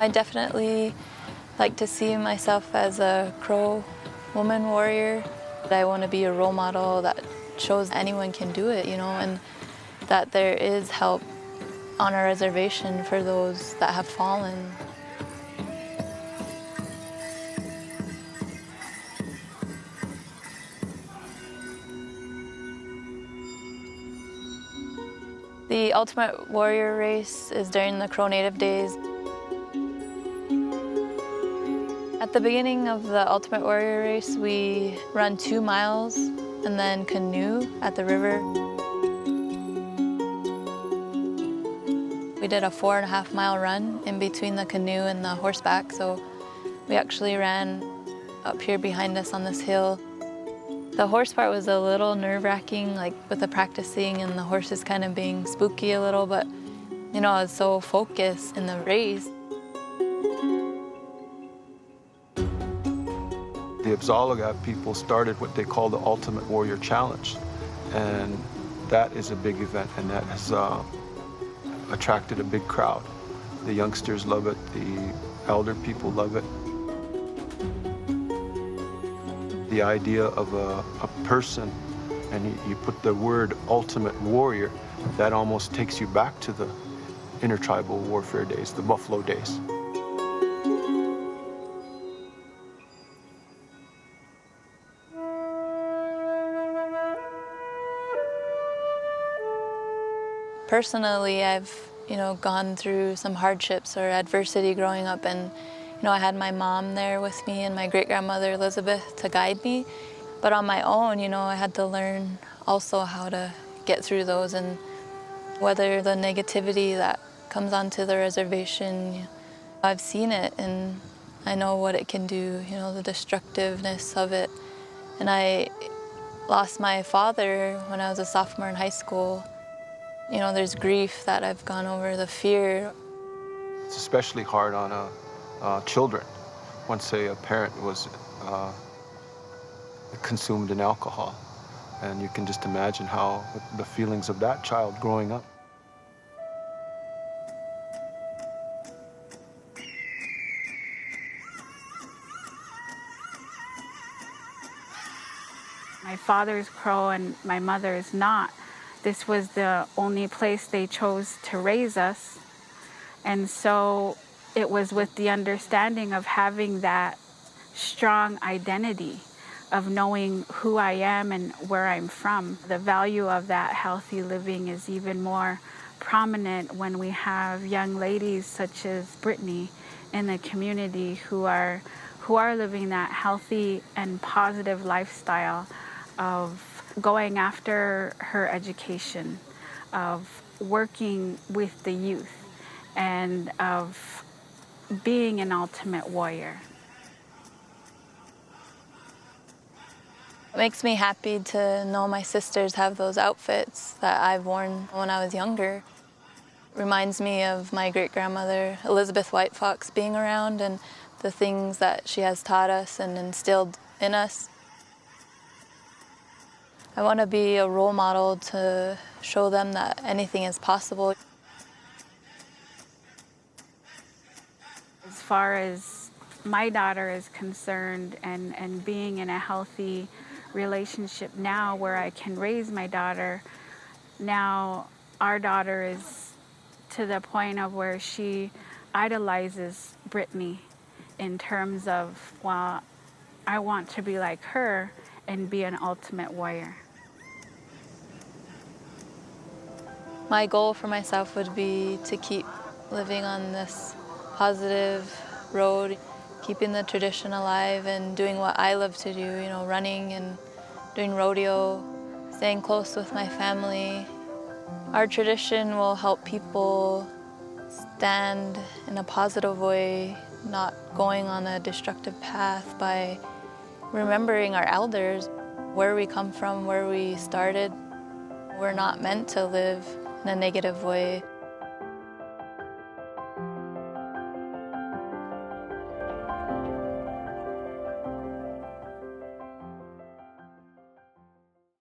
I definitely like to see myself as a Crow woman warrior. I want to be a role model that shows anyone can do it, and that there is help on our reservation for those that have fallen. The Ultimate Warrior race is during the Crow Native Days. At the beginning of the Ultimate Warrior race, we run 2 miles and then canoe at the river. We did a 4.5-mile run in between the canoe and the horseback, so we actually ran up here behind us on this hill. The horse part was a little nerve-wracking, like with the practicing and the horses kind of being spooky a little, but I was so focused in the race. The Abzalagat people started what they call the Ultimate Warrior Challenge, and that is a big event, and that has attracted a big crowd. The youngsters love it, the elder people love it. The idea of a person, and you put the word Ultimate Warrior, that almost takes you back to the intertribal warfare days, the buffalo days. Personally, I've, gone through some hardships or adversity growing up, and, I had my mom there with me and my great-grandmother Elizabeth to guide me. But on my own, I had to learn also how to get through those, and whether the negativity that comes onto the reservation, I've seen it and I know what it can do, the destructiveness of it. And I lost my father when I was a sophomore in high school. There's grief that I've gone over, the fear. It's especially hard on children. Once, say, a parent was consumed in alcohol, and you can just imagine how the feelings of that child growing up. My father's Crow and my mother is not. This was the only place they chose to raise us. And so it was with the understanding of having that strong identity, of knowing who I am and where I'm from. The value of that healthy living is even more prominent when we have young ladies such as Brittany in the community who are living that healthy and positive lifestyle of going after her education, of working with the youth, and of being an ultimate warrior. It makes me happy to know my sisters have those outfits that I've worn when I was younger. It reminds me of my great-grandmother, Elizabeth White Fox, being around and the things that she has taught us and instilled in us. I want to be a role model to show them that anything is possible. As far as my daughter is concerned and being in a healthy relationship now where I can raise my daughter, now our daughter is to the point of where she idolizes Brittany in terms of, well, I want to be like her and be an ultimate warrior. My goal for myself would be to keep living on this positive road, keeping the tradition alive and doing what I love to do, running and doing rodeo, staying close with my family. Our tradition will help people stand in a positive way, not going on a destructive path, by remembering our elders, where we come from, where we started. We're not meant to live in a negative way.